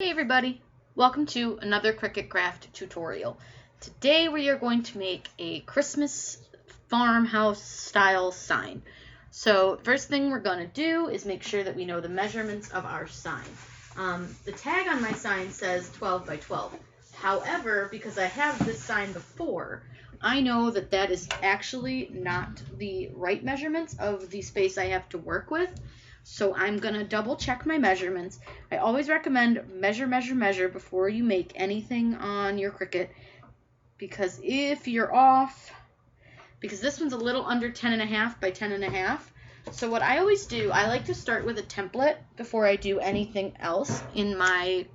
Hey everybody, welcome to another Cricut craft tutorial. Today we are going to make a Christmas farmhouse style sign. So first thing we're going to do is make sure that we know the measurements of our sign. The tag on my sign says 12 by 12. However, because I have this sign before, I know that that is actually not the right measurements of the space I have to work with. So I'm going to double check my measurements. I always recommend measure before you make anything on your Cricut, because if you're off, because this one's a little under 10.5 by 10.5. So what I always do, I like to start with a template before I do anything else on my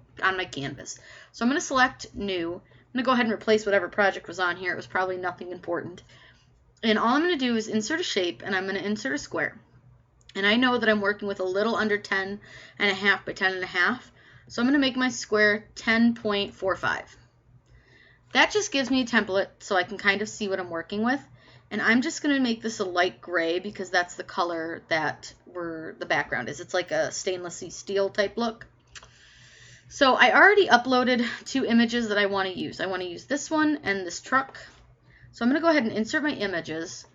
canvas. So I'm going to select new. I'm going to go ahead and replace whatever project was on here. It was probably nothing important. And all I'm going to do is insert a shape, and I'm going to insert a square. And I know that I'm working with a little under 10.5 by 10.5. So I'm going to make my square 10.45. That just gives me a template so I can kind of see what I'm working with. And I'm just going to make this a light gray because that's the color that the background is. It's like a stainless steel type look. So I already uploaded 2 images that I want to use. I want to use this one and this truck. So I'm going to go ahead and insert my images.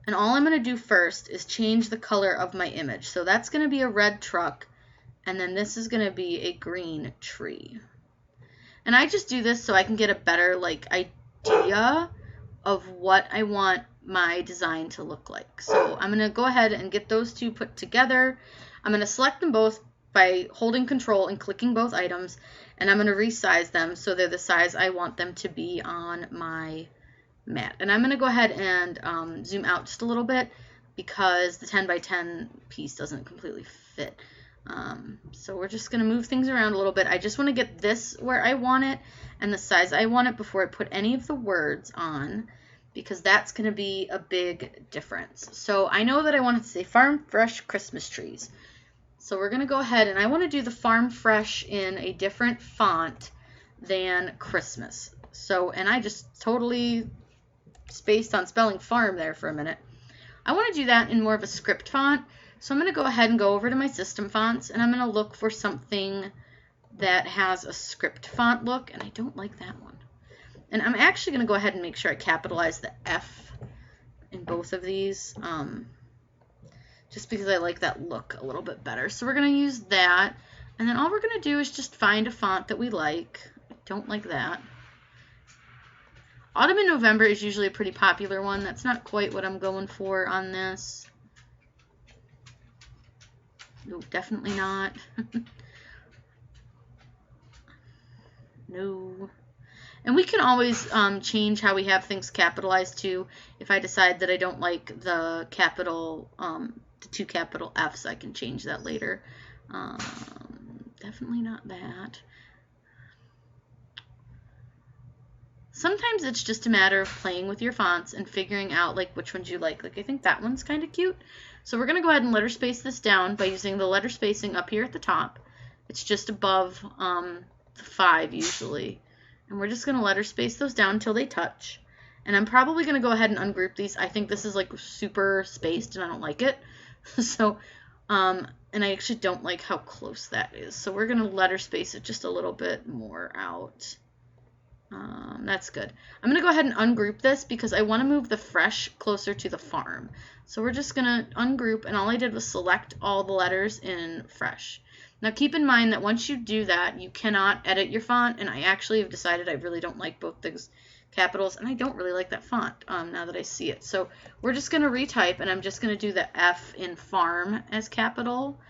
And all I'm going to do first is change the color of my image. So that's going to be a red truck, and then this is going to be a green tree. And I just do this so I can get a better idea of what I want my design to look like. So I'm going to go ahead and get those 2 put together. I'm going to select them both by holding Control and clicking both items, and I'm going to resize them so they're the size I want them to be on my mat. And I'm going to go ahead and zoom out just a little bit because the 10 by 10 piece doesn't completely fit. So we're just going to move things around a little bit. I just want to get this where I want it and the size I want it before I put any of the words on, because that's going to be a big difference. So I know that I want it to say Farm Fresh Christmas Trees. So we're going to go ahead, and I want to do the Farm Fresh in a different font than Christmas. So, and I just totally spaced on spelling farm there for a minute. I want to do that in more of a script font. So I'm going to go ahead and go over to my system fonts, and I'm going to look for something that has a script font look, and I don't like that one. And I'm actually going to go ahead and make sure I capitalize the F in both of these, just because I like that look a little bit better. So we're going to use that, and then all we're going to do is just find a font that we like. I don't like that. Autumn and November is usually a pretty popular one. That's not quite what I'm going for on this. No, definitely not. No. And we can always change how we have things capitalized too. If I decide that I don't like the capital, the 2 capital F's, I can change that later. Definitely not that. Sometimes it's just a matter of playing with your fonts and figuring out which ones you like. I think that one's kind of cute. So we're going to go ahead and letter space this down by using the letter spacing up here at the top. It's just above the 5 usually. And we're just going to letter space those down until they touch. And I'm probably going to go ahead and ungroup these. I think this is super spaced and I don't like it. So, and I actually don't like how close that is. So we're going to letter space it just a little bit more out. That's good. I'm going to go ahead and ungroup this because I want to move the fresh closer to the farm. So we're just going to ungroup, and all I did was select all the letters in fresh. Now keep in mind that once you do that, you cannot edit your font, and I actually have decided I really don't like both those capitals, and I don't really like that font now that I see it. So we're just going to retype, and I'm just going to do the F in farm as capital,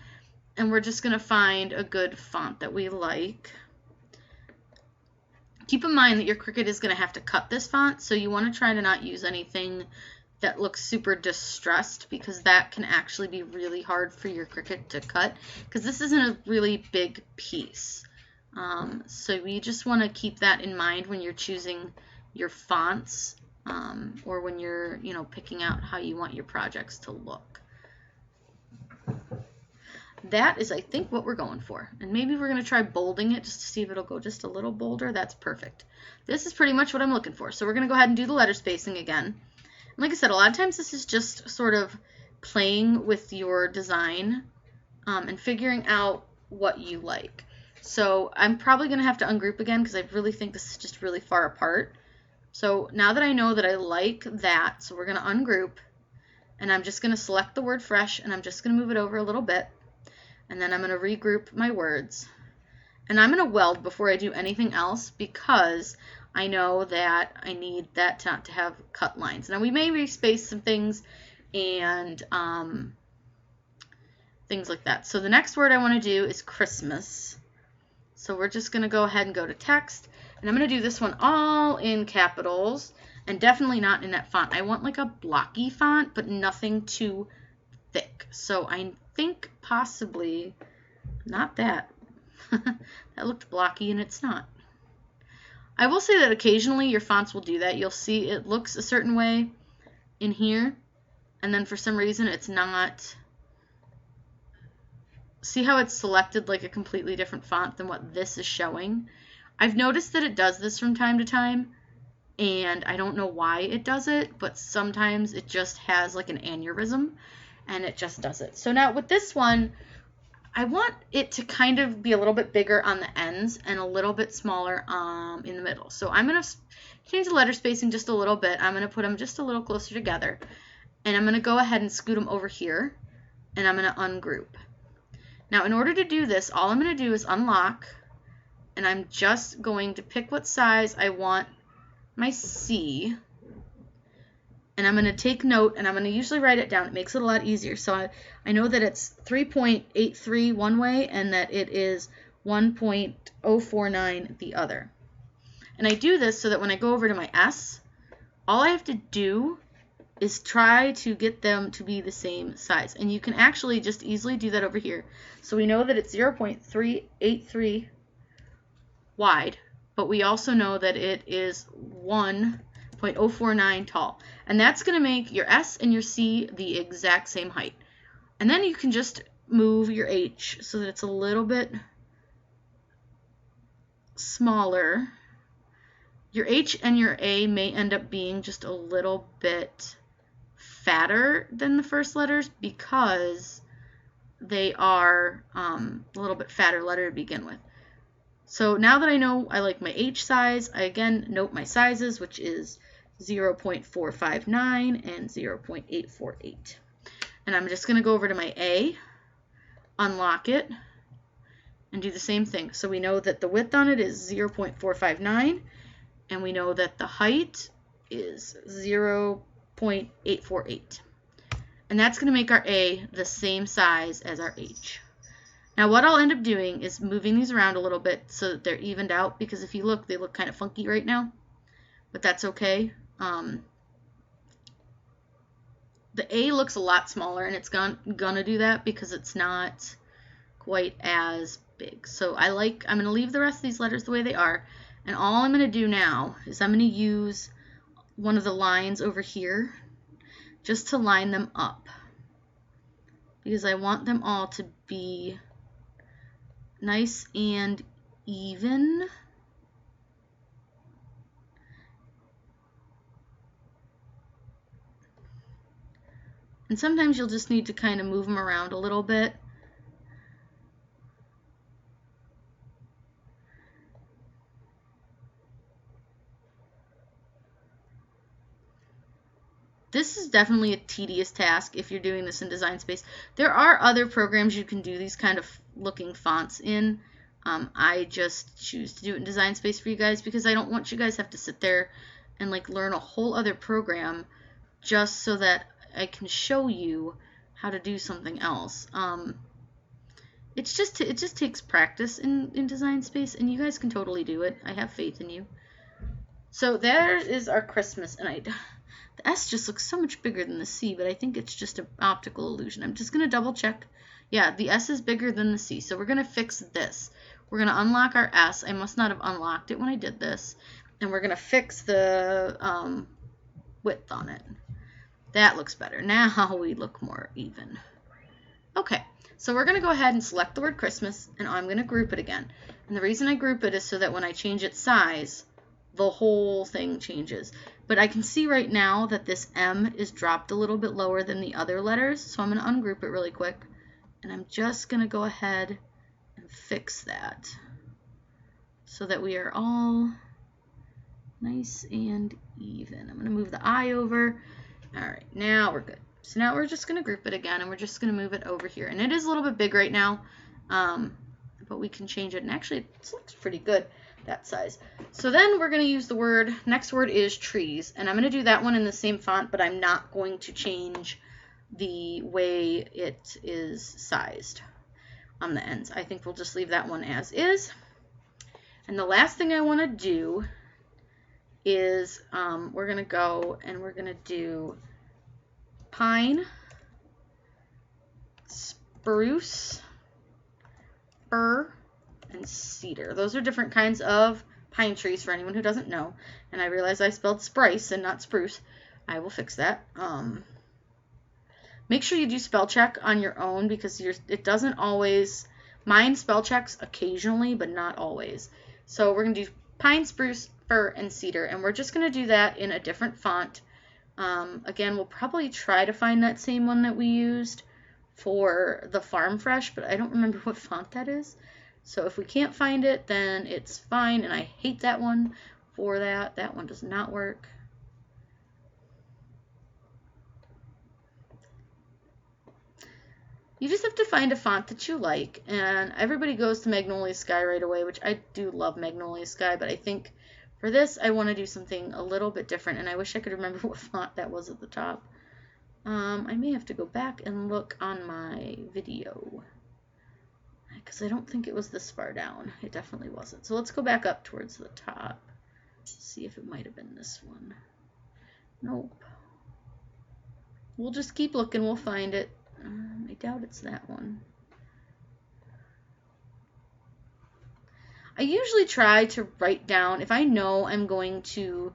and we're just going to find a good font that we like. Keep in mind that your Cricut is going to have to cut this font, so you want to try to not use anything that looks super distressed, because that can actually be really hard for your Cricut to cut, because this isn't a really big piece. So you just want to keep that in mind when you're choosing your fonts, or when you're picking out how you want your projects to look. That is, I think, what we're going for. And maybe we're going to try bolding it just to see if it'll go just a little bolder. That's perfect. This is pretty much what I'm looking for. So we're going to go ahead and do the letter spacing again. And like I said, a lot of times this is just sort of playing with your design and figuring out what you like. So I'm probably going to have to ungroup again because I really think this is just really far apart. So now that I know that I like that, so we're going to ungroup, and I'm just going to select the word fresh, and I'm just going to move it over a little bit, and then I'm going to regroup my words. And I'm going to weld before I do anything else because I know that I need that to have cut lines. Now we may respace some things and things like that. So the next word I want to do is Christmas. So we're just going to go ahead and go to text, and I'm going to do this one all in capitals and definitely not in that font. I want like a blocky font, but nothing too thick. So I think possibly not that. That looked blocky and it's not. I will say that occasionally your fonts will do that. You'll see it looks a certain way in here, and then for some reason it's not. See how it's selected like a completely different font than what this is showing? I've noticed that it does this from time to time, and I don't know why it does it, but sometimes it just has like an aneurysm, and it just does it. So now with this one, I want it to kind of be a little bit bigger on the ends and a little bit smaller in the middle. So I'm going to change the letter spacing just a little bit. I'm going to put them just a little closer together, and I'm going to go ahead and scoot them over here, and I'm going to ungroup. Now, in order to do this, all I'm going to do is unlock, and I'm just going to pick what size I want my C, and I'm going to take note, and I'm going to usually write it down. It makes it a lot easier. So I know that it's 3.83 one way and that it is 1.049 the other. And I do this so that when I go over to my S, all I have to do is try to get them to be the same size. And you can actually just easily do that over here. So we know that it's 0.383 wide, but we also know that it is 1.049 tall. And that's going to make your S and your C the exact same height. And then you can just move your H so that it's a little bit smaller. Your H and your A may end up being just a little bit fatter than the first letters because they are a little bit fatter letter to begin with. So now that I know I like my H size, I again note my sizes, which is 0.459 and 0.848. And I'm just going to go over to my A, unlock it, and do the same thing. So we know that the width on it is 0.459, and we know that the height is 0.848. And that's going to make our A the same size as our H. Now what I'll end up doing is moving these around a little bit so that they're evened out, because if you look, they look kind of funky right now, but that's okay. The A looks a lot smaller, and it's gonna do that because it's not quite as big. So I'm going to leave the rest of these letters the way they are, and all I'm going to do now is I'm going to use one of the lines over here just to line them up, because I want them all to be nice and even. And sometimes you'll just need to kind of move them around a little bit. This is definitely a tedious task if you're doing this in Design Space. There are other programs you can do these kind of looking fonts in. I just choose to do it in Design Space for you guys because I don't want you guys to have to sit there and like learn a whole other program just so that I can show you how to do something else. It just takes practice in Design Space, and you guys can totally do it. I have faith in you. So there is our Christmas, and the S just looks so much bigger than the C, but I think it's just an optical illusion. I'm just going to double check. Yeah, the S is bigger than the C, so we're going to fix this. We're going to unlock our S. I must not have unlocked it when I did this. And we're going to fix the width on it. That looks better. Now we look more even. Okay, so we're going to go ahead and select the word Christmas, and I'm going to group it again. And the reason I group it is so that when I change its size, the whole thing changes. But I can see right now that this M is dropped a little bit lower than the other letters, so I'm going to ungroup it really quick. And I'm just going to go ahead and fix that. so that we are all nice and even. I'm going to move the eye over. All right, now we're good. So now we're just going to group it again, and we're just going to move it over here. And it is a little bit big right now, but we can change it. And actually, it looks pretty good, that size. So then we're going to use the word, next word is trees. And I'm going to do that one in the same font, but I'm not going to change the way it is sized on the ends. I think we'll just leave that one as is. And the last thing I want to do is we're going to go and we're going to do pine, spruce, fir, and cedar. Those are different kinds of pine trees for anyone who doesn't know. And I realize I spelled sprice and not spruce. I will fix that. Make sure you do spell check on your own because it doesn't always, mine spell checks occasionally, but not always. So we're going to do pine, spruce, fir, and cedar, and we're just going to do that in a different font. Again, we'll probably try to find that same one that we used for the Farm Fresh, but I don't remember what font that is. So if we can't find it, then it's fine, and I hate that one for that. That one does not work. You just have to find a font that you like, and everybody goes to Magnolia Sky right away, which I do love Magnolia Sky, but I think for this I want to do something a little bit different, and I wish I could remember what font that was at the top. I may have to go back and look on my video, because I don't think it was this far down. It definitely wasn't. So let's go back up towards the top, see if it might have been this one. Nope. We'll just keep looking, we'll find it. I doubt it's that one. I usually try to write down, if I know I'm going to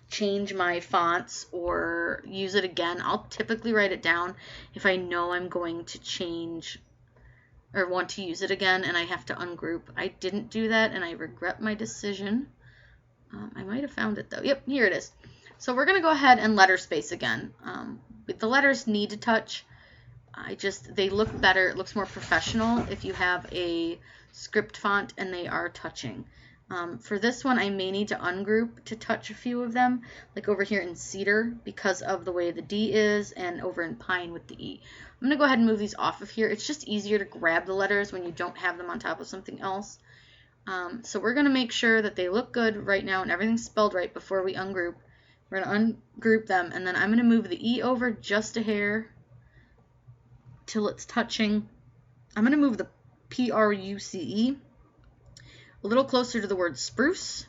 change my fonts or use it again, I'll typically write it down if I know I'm going to change or want to use it again and I have to ungroup. I didn't do that and I regret my decision. I might have found it though. Yep, here it is. So we're going to go ahead and letter space again. The letters need to touch. They look better. It looks more professional if you have a script font and they are touching. For this one, I may need to ungroup to touch a few of them, like over here in cedar because of the way the D is, and over in pine with the E. I'm going to go ahead and move these off of here. It's just easier to grab the letters when you don't have them on top of something else. So we're going to make sure that they look good right now and everything's spelled right before we ungroup. We're going to ungroup them, and then I'm going to move the E over just a hair till it's touching. I'm going to move the P-R-U-C-E a little closer to the word spruce.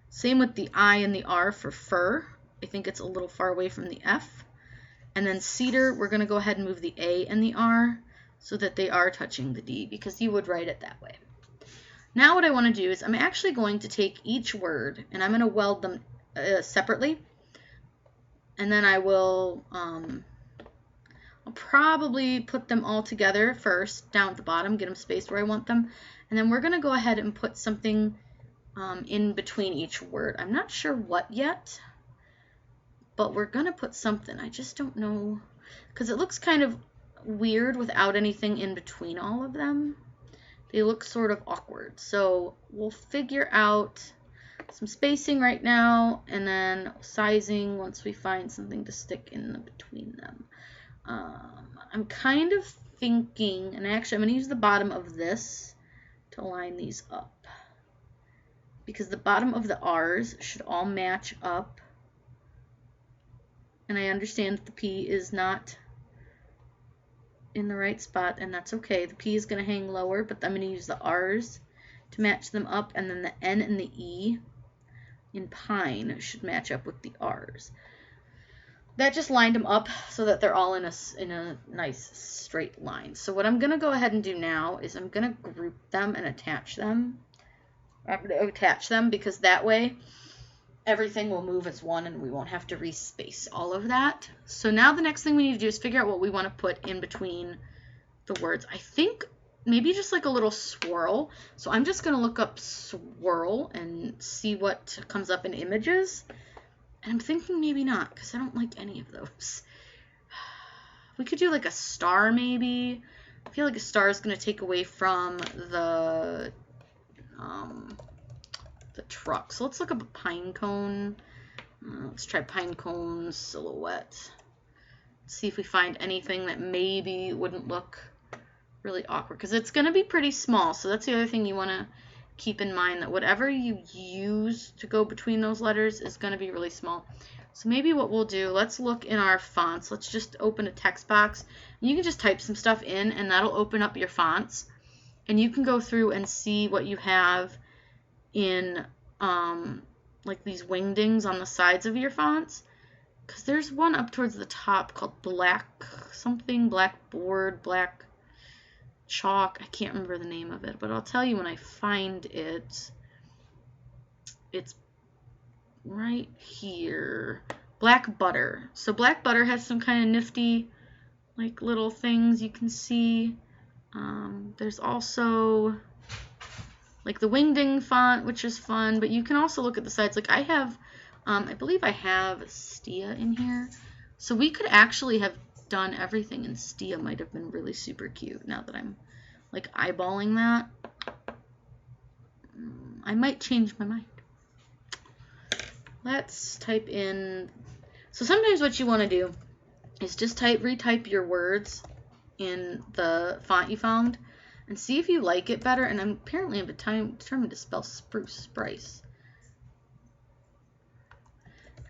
Same with the I and the R for fir. I think it's a little far away from the F. And then cedar, we're going to go ahead and move the A and the R so that they are touching the D, because you would write it that way. Now what I want to do is I'm actually going to take each word and I'm going to weld them separately. And then I will I'll probably put them all together first down at the bottom, get them spaced where I want them. And then we're going to go ahead and put something in between each word. I'm not sure what yet, but we're going to put something. I just don't know, because it looks kind of weird without anything in between all of them. They look sort of awkward. So we'll figure out some spacing right now, and then sizing once we find something to stick in between them. I'm kind of thinking, and actually I'm going to use the bottom of this to line these up, because the bottom of the R's should all match up. And I understand that the P is not in the right spot, and that's okay. The P is going to hang lower, but I'm going to use the R's to match them up, and then the N and the E in pine should match up with the R's. That just lined them up so that they're all in a nice straight line. So what I'm going to go ahead and do now is I'm going to group them and attach them. I'm going to attach them because that way everything will move as one and we won't have to respace all of that. So now the next thing we need to do is figure out what we want to put in between the words. I think maybe just like a little swirl. So I'm just going to look up swirl and see what comes up in images. And I'm thinking maybe not, because I don't like any of those. We could do like a star maybe. I feel like a star is going to take away from the truck. So let's look up a pine cone. Let's try pine cone silhouette. See if we find anything that maybe wouldn't look really awkward, because it's going to be pretty small. So that's the other thing you want to keep in mind, that whatever you use to go between those letters is going to be really small. So maybe what we'll do, let's look in our fonts. Let's just open a text box. You can just type some stuff in, and that'll open up your fonts. And you can go through and see what you have in like these wingdings on the sides of your fonts. Because there's one up towards the top called black something, blackboard, black chalk. I can't remember the name of it, but I'll tell you when I find it. It's right here. Black butter. So black butter has some kind of nifty like little things you can see. There's also like the wingding font, which is fun, but you can also look at the sides. Like I have, I believe I have Stia in here. So we could actually have done everything in Stia. Might have been really super cute now that I'm like eyeballing that. I might change my mind. Let's type in. So sometimes what you want to do is just retype your words in the font you found and see if you like it better. And apparently I'm determined to spell spruce, Bryce,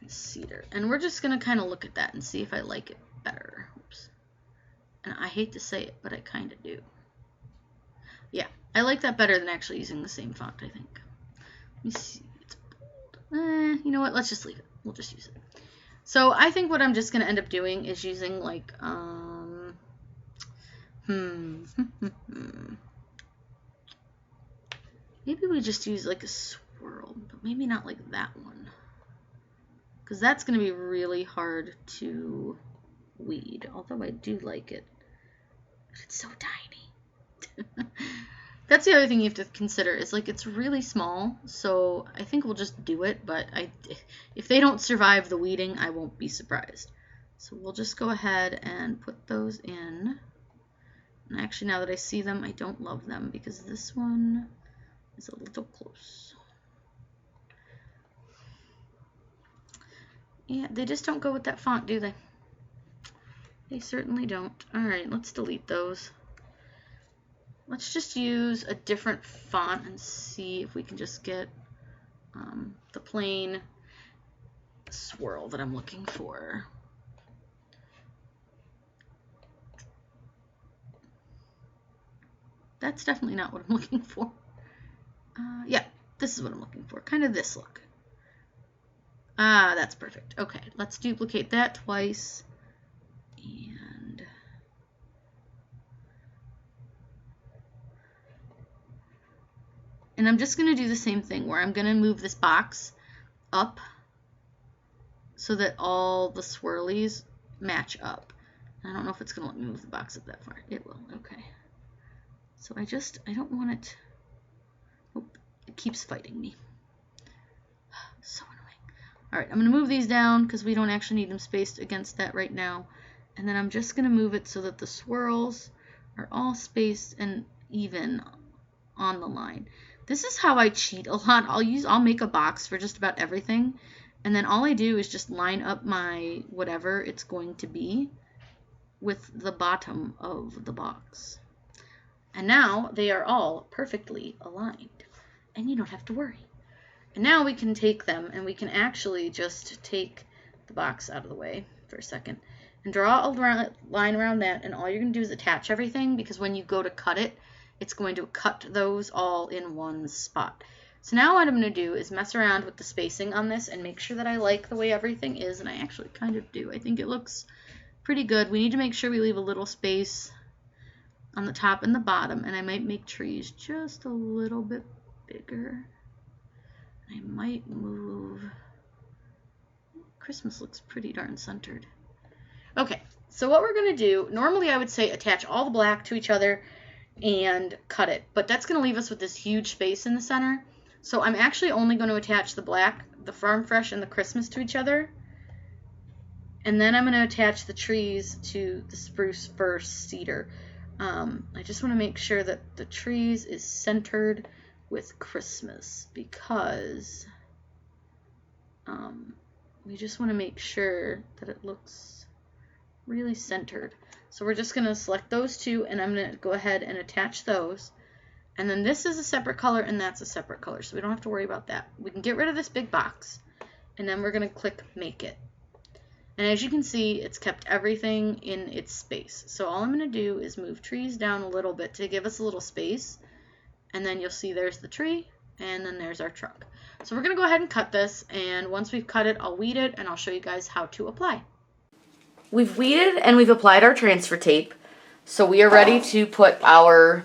and cedar. And we're just going to kind of look at that and see if I like it better. Oops. And I hate to say it, but I kind of do. Yeah, I like that better than actually using the same font, I think. Let me see. It's bold. You know what? Let's just leave it. We'll just use it. So I think what I'm just going to end up doing is using like, maybe we just use like a swirl, but maybe not like that one. Because that's going to be really hard to weed, although I do like it. But it's so tiny. That's the other thing you have to consider is like it's really small, so I think we'll just do it, but if they don't survive the weeding, I won't be surprised. So we'll just go ahead and put those in. And actually, now that I see them, I don't love them because this one is a little close. Yeah, they just don't go with that font, do they? They certainly don't. All right, let's delete those. Let's just use a different font and see if we can just get the plain swirl that I'm looking for. That's definitely not what I'm looking for. Yeah, this is what I'm looking for. Kind of this look. Ah, that's perfect. Okay, let's duplicate that twice. And I'm just going to do the same thing where I'm going to move this box up so that all the swirlies match up. I don't know if it's going to let me move the box up that far. It will. Okay. So I don't want it. Oh, it keeps fighting me. So annoying. All right, I'm going to move these down because we don't actually need them spaced against that right now. And then I'm just going to move it so that the swirls are all spaced and even on the line. This is how I cheat a lot. I'll make a box for just about everything, and then all I do is just line up my whatever it's going to be with the bottom of the box. And now they are all perfectly aligned, and you don't have to worry. And now we can take them, and we can actually just take the box out of the way for a second and draw a line around that, and all you're going to do is attach everything, because when you go to cut it, it's going to cut those all in one spot. So now what I'm going to do is mess around with the spacing on this and make sure that I like the way everything is, and I actually kind of do. I think it looks pretty good. We need to make sure we leave a little space on the top and the bottom, and I might make trees just a little bit bigger. I might move. Christmas looks pretty darn centered. Okay, so what we're going to do, normally I would say attach all the black to each other and cut it, but that's going to leave us with this huge space in the center. So I'm actually only going to attach the black, the Farm Fresh, and the Christmas to each other, and then I'm going to attach the trees to the spruce, fir, cedar. I just want to make sure that the trees is centered with Christmas because we just want to make sure that it looks really centered. So we're just going to select those two, and I'm going to go ahead and attach those. And then this is a separate color, and that's a separate color, so we don't have to worry about that. We can get rid of this big box, and then we're going to click Make It. And as you can see, it's kept everything in its space. So all I'm going to do is move trees down a little bit to give us a little space. And then you'll see there's the tree, and then there's our truck. So we're going to go ahead and cut this, and once we've cut it, I'll weed it, and I'll show you guys how to apply. We've weeded and we've applied our transfer tape, so we are ready to put our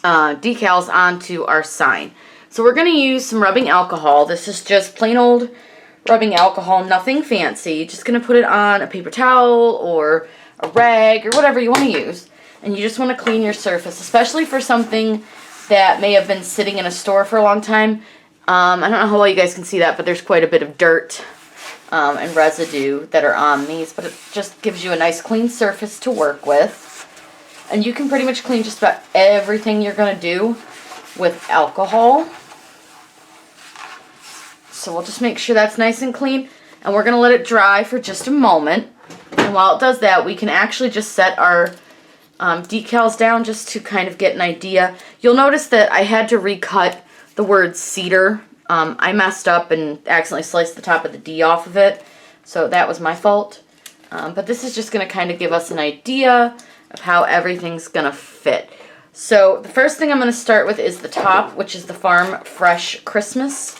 decals onto our sign. So we're going to use some rubbing alcohol. This is just plain old rubbing alcohol, nothing fancy. Just going to put it on a paper towel or a rag or whatever you want to use. And you just want to clean your surface, especially for something that may have been sitting in a store for a long time. I don't know how well you guys can see that, but there's quite a bit of dirt and residue that are on these, but it just gives you a nice clean surface to work with. And you can pretty much clean just about everything you're going to do with alcohol. So we'll just make sure that's nice and clean, and we're going to let it dry for just a moment. And while it does that, we can actually just set our decals down just to kind of get an idea. You'll notice that I had to recut the word cedar. I messed up and accidentally sliced the top of the D off of it, so that was my fault. But this is just going to kind of give us an idea of how everything's going to fit. So the first thing I'm going to start with is the top, which is the Farm Fresh Christmas.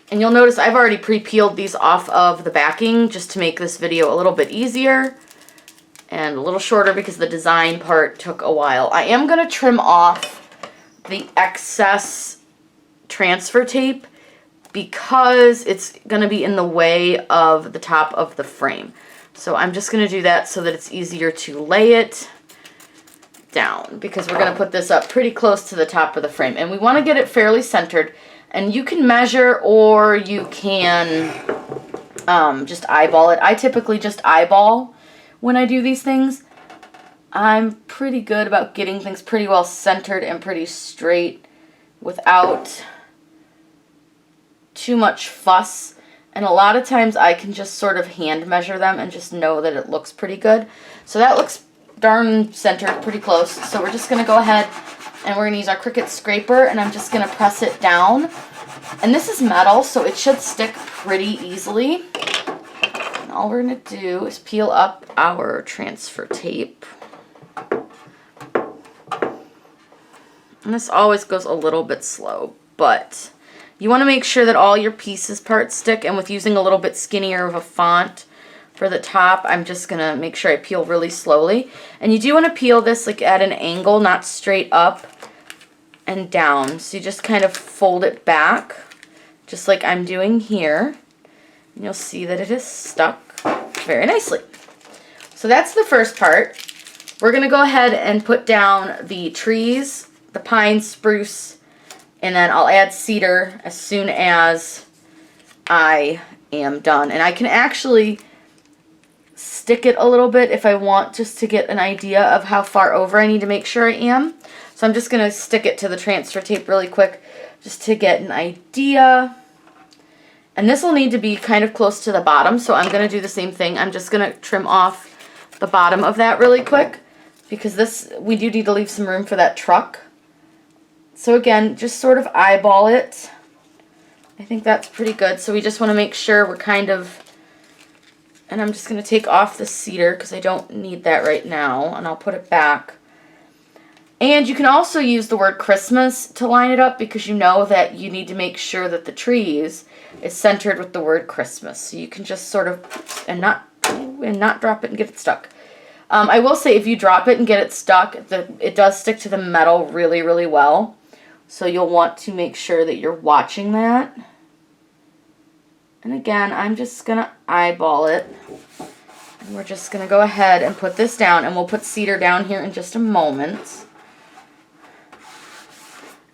And you'll notice I've already pre-peeled these off of the backing just to make this video a little bit easier and a little shorter because the design part took a while. I am going to trim off the excess transfer tape because it's going to be in the way of the top of the frame. So I'm just going to do that so that it's easier to lay it down because we're going to put this up pretty close to the top of the frame. And we want to get it fairly centered. And you can measure or you can just eyeball it. I typically just eyeball when I do these things. I'm pretty good about getting things pretty well centered and pretty straight without too much fuss. And a lot of times I can just sort of hand measure them and just know that it looks pretty good. So that looks darn centered, pretty close. So we're just going to go ahead and we're going to use our Cricut scraper, and I'm just going to press it down. And this is metal, so it should stick pretty easily. And all we're going to do is peel up our transfer tape. And this always goes a little bit slow, but you want to make sure that all your pieces parts stick, and with using a little bit skinnier of a font for the top, I'm just going to make sure I peel really slowly. And you do want to peel this like at an angle, not straight up and down. So you just kind of fold it back, just like I'm doing here. And you'll see that it is stuck very nicely. So that's the first part. We're going to go ahead and put down the trees, the pine, spruce, and then I'll add cedar as soon as I am done. And I can actually stick it a little bit if I want, just to get an idea of how far over I need to make sure I am. So I'm just going to stick it to the transfer tape really quick just to get an idea. And this will need to be kind of close to the bottom, so I'm going to do the same thing. I'm just going to trim off the bottom of that really quick because this, we do need to leave some room for that truck. So again, just sort of eyeball it. I think that's pretty good. So we just want to make sure we're kind of, and I'm just going to take off the cedar because I don't need that right now, and I'll put it back. And you can also use the word Christmas to line it up because you know that you need to make sure that the trees is centered with the word Christmas. So you can just sort of, and not drop it and get it stuck. I will say if you drop it and get it stuck, it does stick to the metal really, really well. So you'll want to make sure that you're watching that. And again, I'm just going to eyeball it. And we're just going to go ahead and put this down, and we'll put cedar down here in just a moment.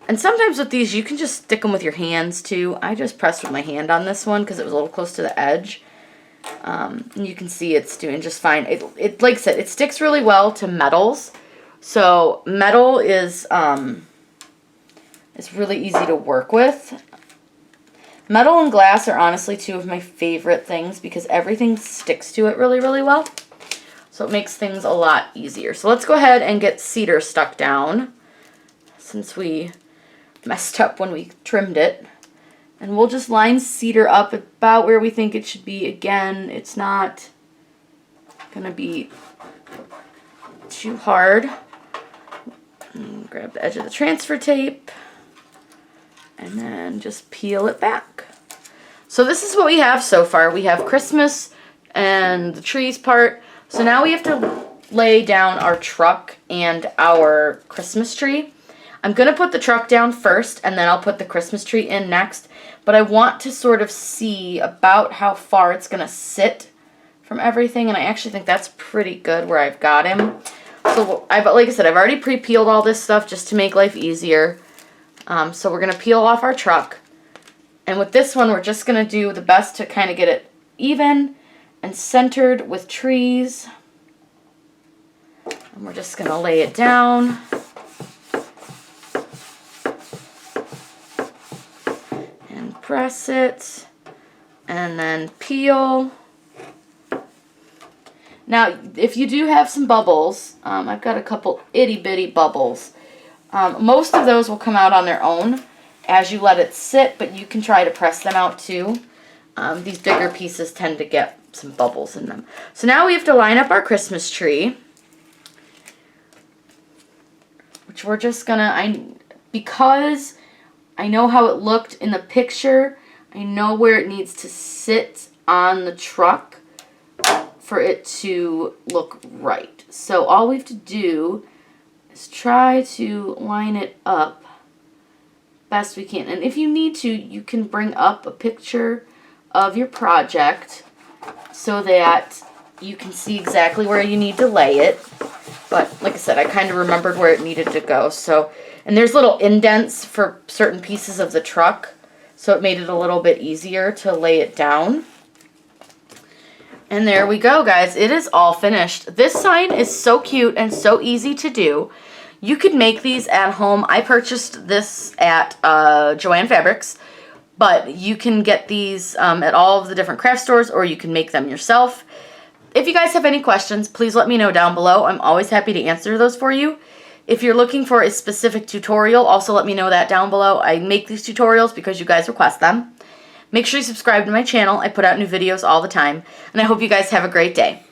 And sometimes with these, you can just stick them with your hands too. I just pressed with my hand on this one because it was a little close to the edge. And you can see it's doing just fine. It like I said, it sticks really well to metals. So metal is It's really easy to work with. Metal and glass are honestly two of my favorite things because everything sticks to it really, really well. So it makes things a lot easier. So let's go ahead and get cedar stuck down since we messed up when we trimmed it. And we'll just line cedar up about where we think it should be. Again, it's not going to be too hard. And grab the edge of the transfer tape and then just peel it back. So this is what we have so far. We have Christmas and the trees part. So now we have to lay down our truck and our Christmas tree. I'm going to put the truck down first and then I'll put the Christmas tree in next. But I want to sort of see about how far it's going to sit from everything. And I actually think that's pretty good where I've got him. So like I said, I've already pre-peeled all this stuff just to make life easier. So we're going to peel off our truck. And with this one, we're just going to do the best to kind of get it even and centered with trees. And we're just going to lay it down. And press it. And then peel. Now, if you do have some bubbles, I've got a couple itty-bitty bubbles. Most of those will come out on their own as you let it sit, but you can try to press them out too. These bigger pieces tend to get some bubbles in them. So now we have to line up our Christmas tree, which we're just gonna, because I know how it looked in the picture, I know where it needs to sit on the truck for it to look right. So all we have to do is try to line it up best we can. And if you need to, you can bring up a picture of your project so that you can see exactly where you need to lay it. But like I said, I kind of remembered where it needed to go. So, and there's little indents for certain pieces of the truck, so it made it a little bit easier to lay it down. And there we go, guys. It is all finished. This sign is so cute and so easy to do. You could make these at home. I purchased this at Joann Fabrics, but you can get these at all of the different craft stores, or you can make them yourself. If you guys have any questions, please let me know down below. I'm always happy to answer those for you. If you're looking for a specific tutorial, also let me know that down below. I make these tutorials because you guys request them. Make sure you subscribe to my channel. I put out new videos all the time. And I hope you guys have a great day.